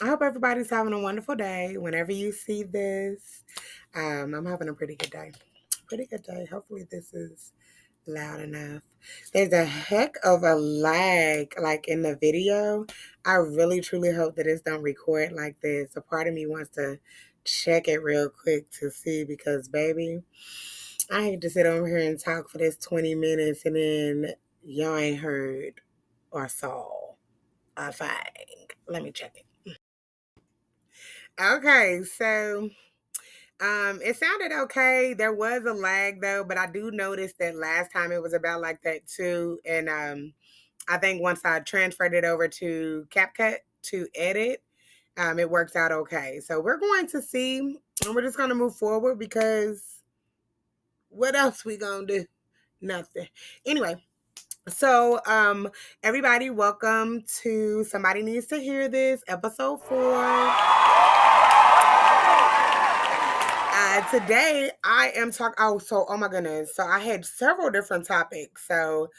I hope everybody's having a wonderful day. Whenever you see this, I'm having a pretty good day. Pretty good day. Hopefully, this is loud enough. There's a heck of a lag, like in the video. I really truly hope that it's don't record like this. A part of me wants to check it real quick to see because, baby, I hate to sit over here and talk for this 20 minutes and then y'all ain't heard or saw a thing. Let me check it. Okay, so it sounded okay. There was a lag though, but I do notice that last time it was about like that too. And I think once I transferred it over to CapCut to edit, it works out okay. So we're going to see, and we're just gonna move forward because what else we gonna do? Nothing. Anyway, so everybody, welcome to Somebody Needs to Hear This, episode 4. Today I am talking. Oh my goodness. So I had several different topics. So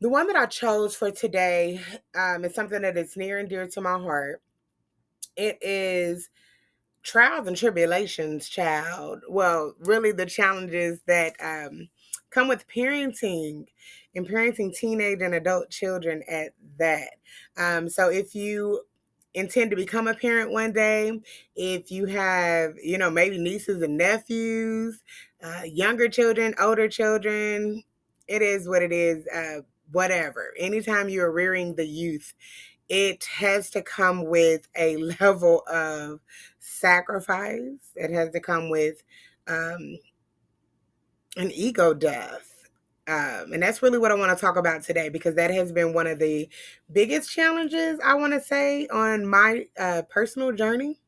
the one that I chose for today is something that is near and dear to my heart. It is trials and tribulations, child. Well, really the challenges that come with parenting and parenting teenage and adult children at that. So if you intend to become a parent one day, if you have, maybe nieces and nephews, younger children, older children, it is what it is. Whatever. Anytime you're rearing the youth, it has to come with a level of sacrifice. It has to come with um, an ego death. And that's really what I want to talk about today because that has been one of the biggest challenges, I want to say, on my personal journey.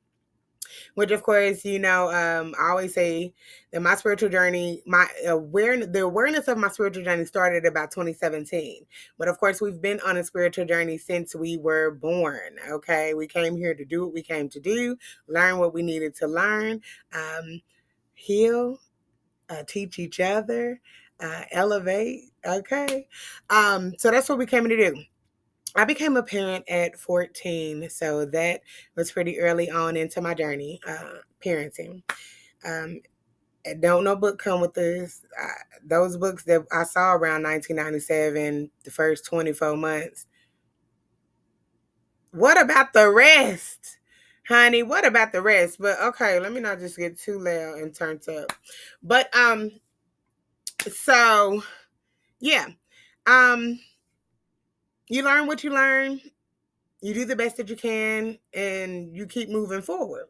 Which, of course, I always say that my spiritual journey, the awareness of my spiritual journey started about 2017. But of course, we've been on a spiritual journey since we were born. Okay, we came here to do what we came to do, learn what we needed to learn, heal, teach each other, elevate. Okay, so that's what we came to do. I became a parent at 14, so that was pretty early on into my journey, parenting. Um, don't no book come with this. Those books that I saw around 1997, the first 24 months. What about the rest, honey? What about the rest? But okay, let me not just get too loud and turned up. But so yeah, um, you learn what you learn. You do the best that you can, and you keep moving forward.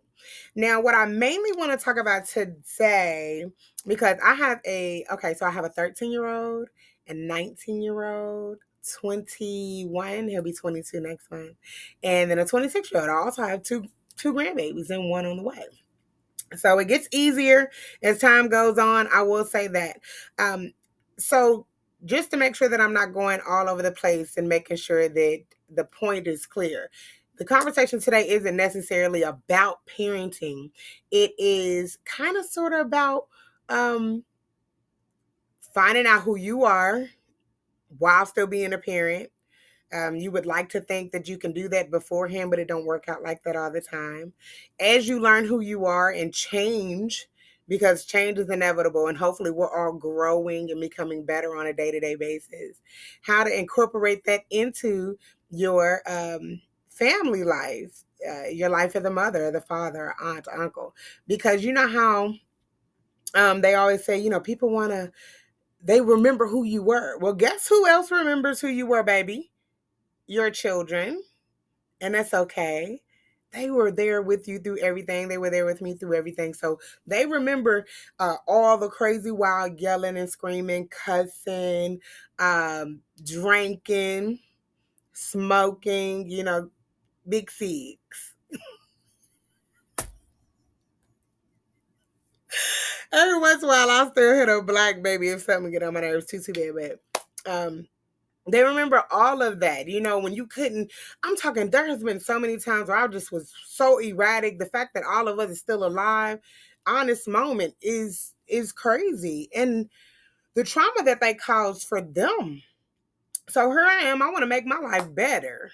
Now, what I mainly want to talk about today, because so I have a 13-year-old, a 19-year-old, 21, he'll be 22 next month, and then a 26-year-old. I also have two grandbabies and one on the way. So it gets easier as time goes on. I will say that. So just to make sure that I'm not going all over the place and making sure that the point is clear. The conversation today isn't necessarily about parenting. It is kind of sort of about finding out who you are while still being a parent. You would like to think that you can do that beforehand, but it don't work out like that all the time. As you learn who you are and change, because change is inevitable, and hopefully we're all growing and becoming better on a day-to-day basis. How to incorporate that into your family life, your life as a mother, the father, aunt, uncle, because you know how they always say, people they remember who you were. Well, guess who else remembers who you were, baby? Your children, and that's okay. They were there with you through everything. They were there with me through everything. So they remember all the crazy, wild yelling and screaming, cussing, drinking, smoking, big cigs. Every once in a while, I'll still hit a black baby if something get on my nerves too bad. But they remember all of that. When you couldn't, I'm talking, there has been so many times where I just was so erratic. The fact that all of us is still alive on this moment is crazy. And the trauma that they caused for them. So here I am, I want to make my life better,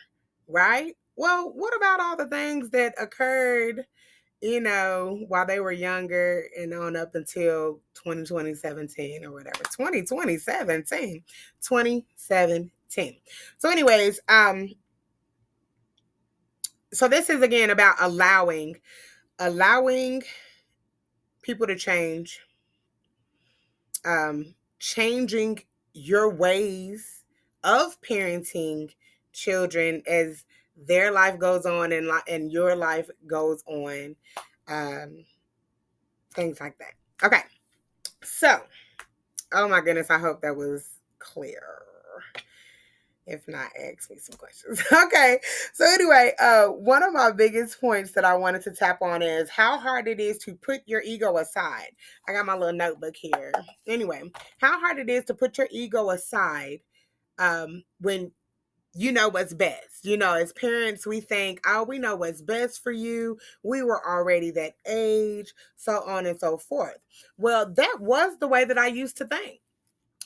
right? Well, what about all the things that occurred, while they were younger and on up until 2017 or whatever? 2017. So anyways, so this is again about allowing people to change, changing your ways of parenting children as their life goes on and your life goes on, um, things like that. Okay, so oh my goodness, I hope that was clear. If not, ask me some questions. Okay. So anyway, one of my biggest points that I wanted to tap on is how hard it is to put your ego aside. I got my little notebook here. Anyway, how hard it is to put your ego aside, when you know what's best. As parents, we think, oh, we know what's best for you. We were already that age, so on and so forth. Well, that was the way that I used to think.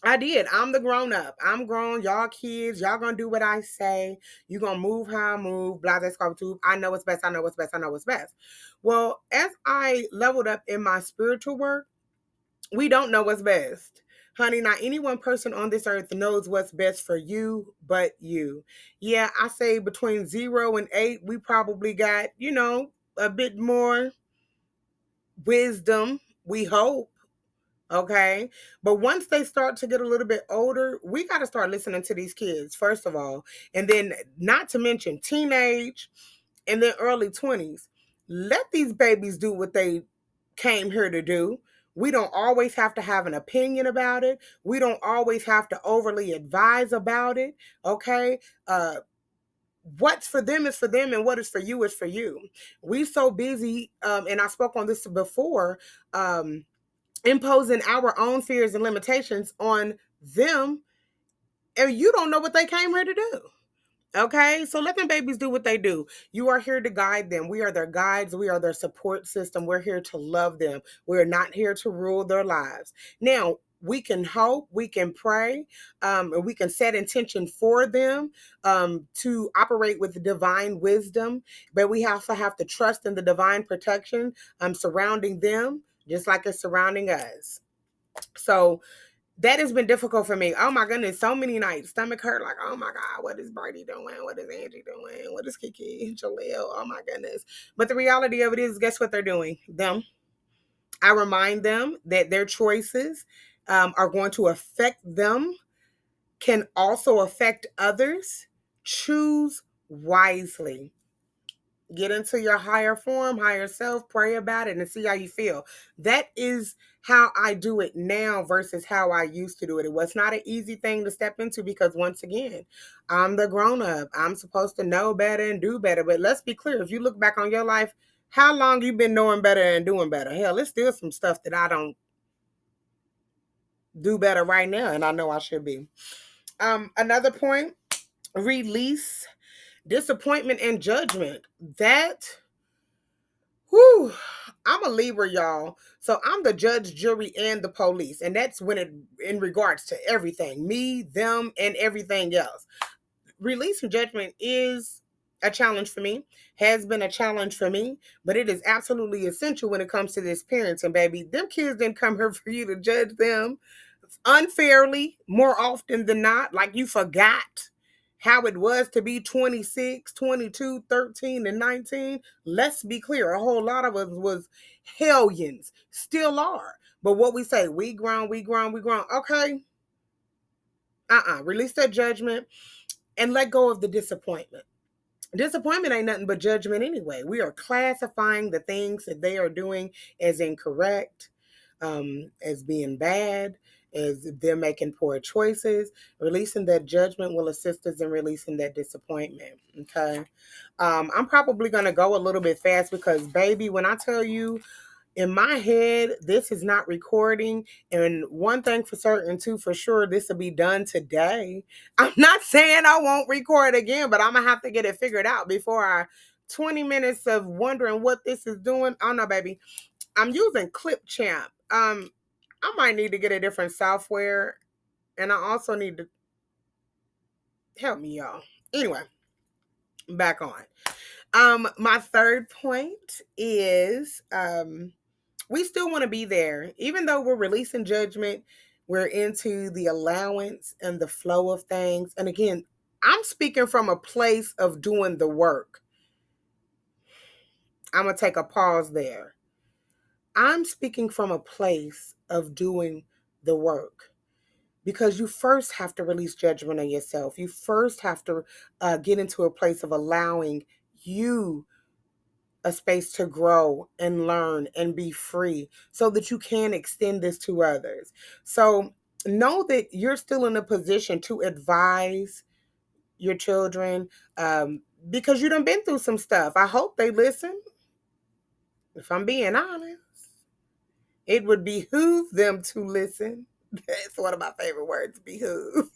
I did. I'm the grown up. I'm grown. Y'all kids. Y'all gonna do what I say. You gonna move how I move. Blah, blah, blah, blah. I know what's best. I know what's best. I know what's best. Well, as I leveled up in my spiritual work, we don't know what's best. Honey, not any one person on this earth knows what's best for you but you. Yeah, I say between 0 and 8, we probably got, a bit more wisdom, we hope. Okay. But once they start to get a little bit older, we got to start listening to these kids, first of all. And then, not to mention teenage and then early 20s. Let these babies do what they came here to do. We don't always have to have an opinion about it. We don't always have to overly advise about it. Okay. What's for them is for them, and what is for you is for you. We so busy, and I spoke on this before, imposing our own fears and limitations on them, and you don't know what they came here to do. Okay, so let them babies do what they do. You are here to guide them. We are their guides. We are their support system. We're here to love them. We're not here to rule their lives. Now, we can hope, we can pray, and we can set intention for them, to operate with divine wisdom, but we also have to trust in the divine protection, surrounding them, just like it's surrounding us. So that has been difficult for me. Oh my goodness, so many nights, stomach hurt. Like, oh my God, what is Brady doing? What is Angie doing? What is Kiki, Jaleel? Oh my goodness. But the reality of it is, guess what they're doing? Them. I remind them that their choices, are going to affect them, can also affect others. Choose wisely. Get into your higher form, higher self, pray about it, and see how you feel. That is how I do it now versus how I used to do it. It was not an easy thing to step into because, once again, I'm the grown up. I'm supposed to know better and do better. But let's be clear, if you look back on your life, how long you been knowing better and doing better? Hell, it's still some stuff that I don't do better right now, and I know I should be. Another point, release disappointment and judgment. That Whew, I'm a Libra, y'all. So I'm the judge, jury, and the police. And that's when it in regards to everything. Me, them, and everything else. Releasing judgment is a challenge for me, has been a challenge for me, but it is absolutely essential when it comes to this parenting, baby. Them kids didn't come here for you to judge them unfairly more often than not, like you forgot how it was to be 26, 22, 13, and 19. Let's be clear, a whole lot of us was hellions, still are. But what we say, we grown, we grown, we grown. Okay, release that judgment and let go of the disappointment. Disappointment ain't nothing but judgment anyway. We are classifying the things that they are doing as incorrect, as being bad, as they're making poor choices. Releasing that judgment will assist us in releasing that disappointment. Okay. I'm probably going to go a little bit fast because, baby, when I tell you, in my head, this is not recording. And one thing for certain, too, for sure, this will be done today. I'm not saying I won't record again, but I'm going to have to get it figured out before 20 minutes of wondering what this is doing. Oh, no, baby. I'm using Clipchamp. I might need to get a different software. And I also need to help me, y'all. Anyway, Back on. My third point is we still want to be there. Even though we're releasing judgment, we're into the allowance and the flow of things. And again, I'm speaking from a place of doing the work. I'm going to take a pause there. I'm speaking from a place of doing the work because you first have to release judgment on yourself. You first have to get into a place of allowing you a space to grow and learn and be free so that you can extend this to others. So know that you're still in a position to advise your children because you done been through some stuff. I hope they listen. If I'm being honest, it would behoove them to listen. That's one of my favorite words, behoove.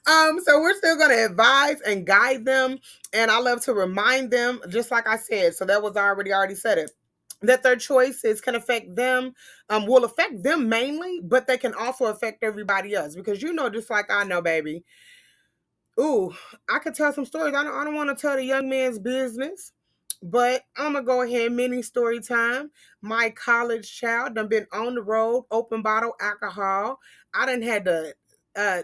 So we're still going to advise and guide them. And I love to remind them, just like I said, so that was already said it, that their choices can affect them, will affect them mainly, but they can also affect everybody else. Because just like I know, baby, ooh, I could tell some stories. I don't want to tell the young man's business, but I'm gonna go ahead. Mini story time. My college child done been on the road, open bottle alcohol. I done had to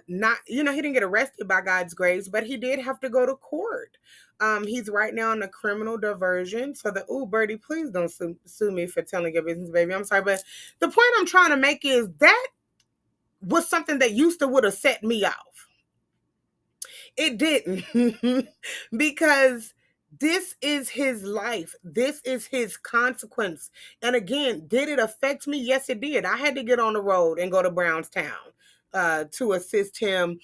not, he didn't get arrested by God's grace, but he did have to go to court. He's right now on a criminal diversion. So Birdie, please don't sue me for telling your business, baby. I'm sorry, but the point I'm trying to make is that was something that used to would have set me off. It didn't because this is his life. This is his consequence. And again, did it affect me? Yes, it did. I had to get on the road and go to Brownstown to assist him,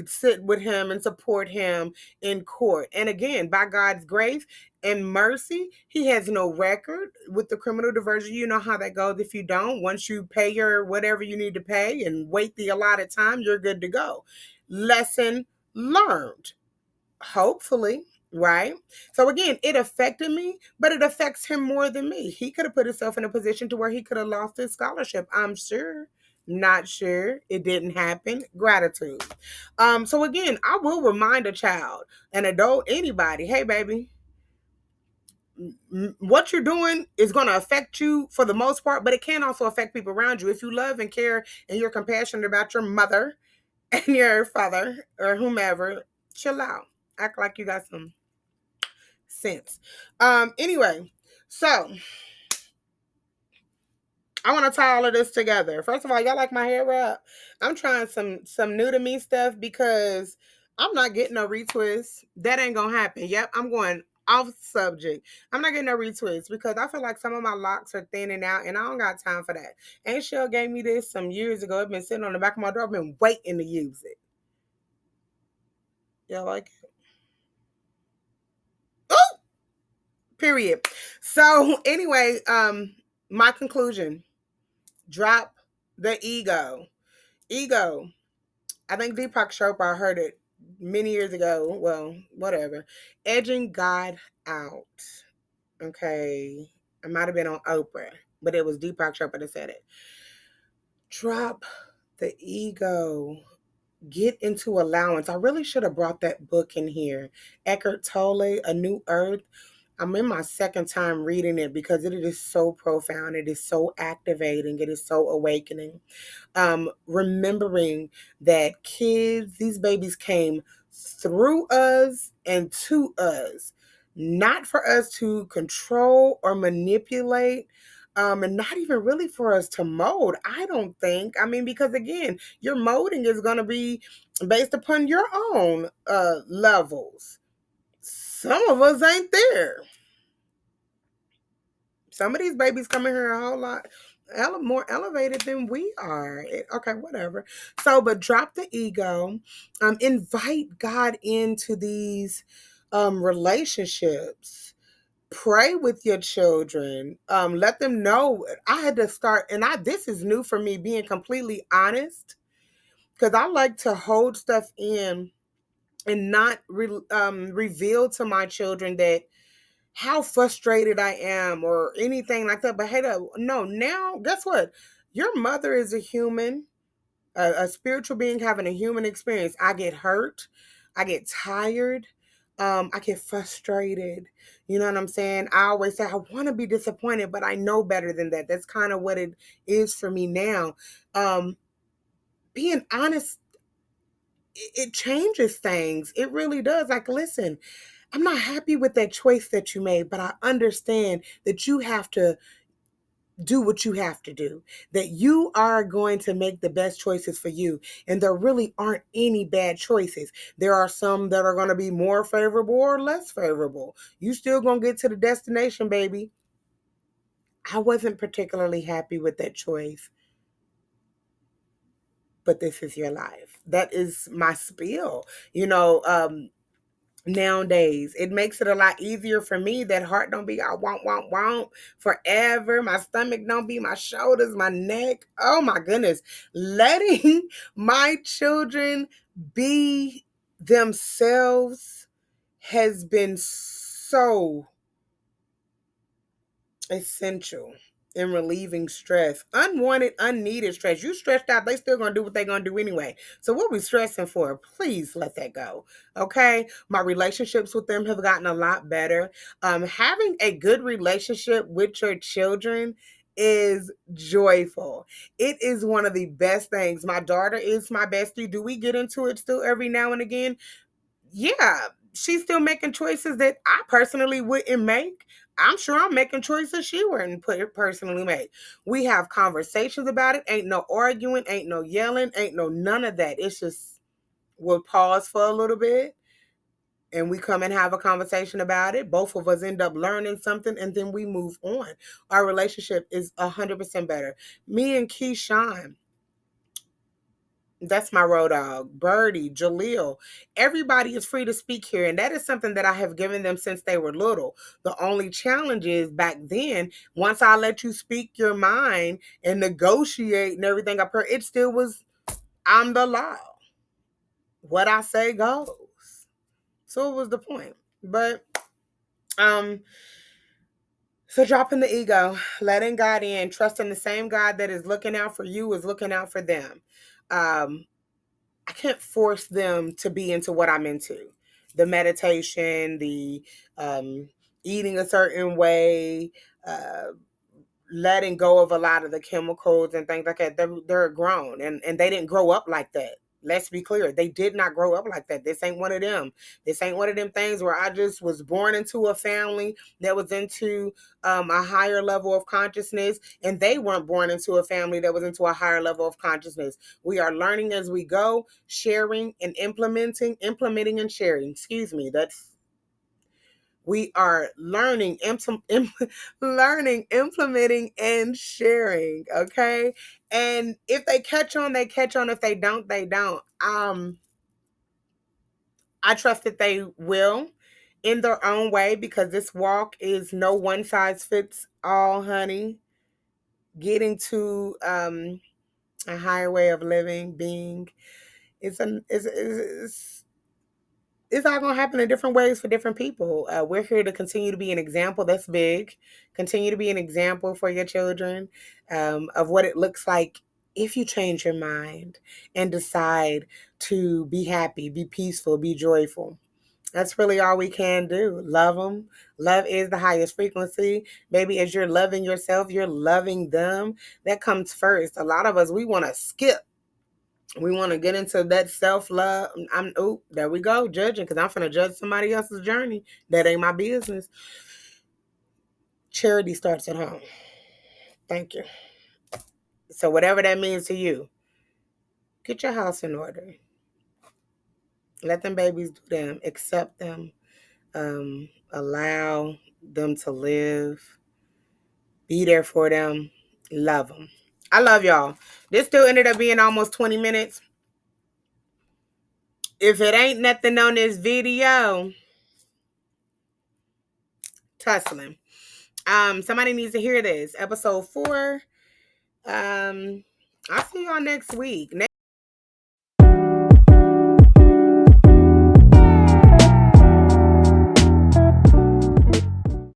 sit with him, and support him in court. And again, by God's grace and mercy, he has no record with the criminal diversion. You know how that goes. If you don't, once you pay your whatever you need to pay and wait the allotted time, you're good to go. Lesson learned, hopefully, right? So again, it affected me, but it affects him more than me. He could have put himself in a position to where he could have lost his scholarship. I'm sure. Not sure. It didn't happen. Gratitude. So again, I will remind a child, an adult, anybody, hey baby, what you're doing is going to affect you for the most part, but it can also affect people around you. If you love and care and you're compassionate about your mother and your father or whomever, chill out. Act like you got some sense. Anyway, so I want to tie all of this together. First of all, y'all like my hair wrap? I'm trying some new to me stuff because I'm not getting no retwists. That ain't gonna happen. Yep, I'm going off subject. I'm not getting no retwists because I feel like some of my locks are thinning out and I don't got time for that. Aunt Shell gave me this some years ago. It's been sitting on the back of my door. I've been waiting to use it. Y'all like it? Oh, period. So anyway, my conclusion: drop the ego. Ego. I think Deepak Chopra heard it many years ago. Well, whatever. Edging God out. Okay. It might have been on Oprah, but it was Deepak Chopra that said it. Drop the ego. Get into allowance. I really should have brought that book in here. Eckhart Tolle, A New Earth. I'm in my second time reading it because it is so profound. It is so activating. It is so awakening. Remembering that these babies came through us and to us, not for us to control or manipulate. And not even really for us to mold, I don't think. I mean, because again, your molding is going to be based upon your own levels. Some of us ain't there. Some of these babies coming here a whole lot more elevated than we are. Okay, whatever. So, but drop the ego. Invite God into these relationships. Pray with your children. Let them know. I had to start, and this is new for me, being completely honest, because I like to hold stuff in and not reveal to my children that how frustrated I am or anything like that. But hey, no, now guess what? Your mother is a human, a spiritual being having a human experience. I get hurt. I get tired. I get frustrated. You know what I'm saying? I always say I want to be disappointed, but I know better than that. That's kind of what it is for me now. Being honest, it changes things. It really does. Like, listen, I'm not happy with that choice that you made, but I understand that you have to do what you have to do, that you are going to make the best choices for you. And there really aren't any bad choices. There are some that are going to be more favorable or less favorable. You still going to get to the destination, baby. I wasn't particularly happy with that choice, but this is your life. That is my spiel. Nowadays, it makes it a lot easier for me. That heart don't be I want forever. My stomach don't be my shoulders, my neck. Oh my goodness. Letting my children be themselves has been so essential in relieving stress. Unwanted, unneeded stress. You stressed out, they still gonna do what they gonna do anyway. So what we stressing for? Please let that go. Okay. My relationships with them have gotten a lot better. Having a good relationship with your children is joyful. It is one of the best things. My daughter is my bestie. Do we get into it still every now and again? Yeah, she's still making choices that I personally wouldn't make. I'm sure I'm making choices she wouldn't personally make. We have conversations about it. Ain't no arguing, ain't no yelling, ain't no none of that. It's just we'll pause for a little bit and we come and have a conversation about it. Both of us end up learning something and then we move on. Our relationship is 100% better. Me and Keyshawn, that's my road dog. Birdie, Jaleel. Everybody is free to speak here. And that is something that I have given them since they were little. The only challenge is back then, once I let you speak your mind and negotiate and everything up here, it still was, I'm the law. What I say goes. So it was the point. But um so dropping the ego, letting God in, trusting the same God that is looking out for you is looking out for them. I can't force them to be into what I'm into. The meditation, the um, eating a certain way, uh, letting go of a lot of the chemicals and things like that. They're grown and they didn't grow up like that. Let's be clear. They did not grow up like that. This ain't one of them. This ain't one of them things where I just was born into a family that was into a higher level of consciousness, and they weren't born into a family that was into a higher level of consciousness. We are learning as we go, sharing and implementing and sharing. Excuse me. That's we are learning, implementing, and sharing. Okay, and if they catch on, they catch on. If they don't, they don't. I trust that they will, in their own way, because this walk is no one size fits all, honey. Getting to a higher way of living, being, it's all going to happen in different ways for different people. We're here to continue to be an example. That's big. Continue to be an example for your children of what it looks like if you change your mind and decide to be happy, be peaceful, be joyful. That's really all we can do. Love them. Love is the highest frequency. Baby, as you're loving yourself, you're loving them. That comes first. A lot of us, we want to skip. We want to get into that self-love. There we go, judging, because I'm finna judge somebody else's journey. That ain't my business. Charity starts at home. Thank you. So whatever that means to you, get your house in order. Let them babies do them. Accept them. Allow them to live. Be there for them. Love them. I love y'all. This still ended up being almost 20 minutes. If it ain't nothing on this video, tussling. Somebody needs to hear this. Episode 4. I'll see y'all next week.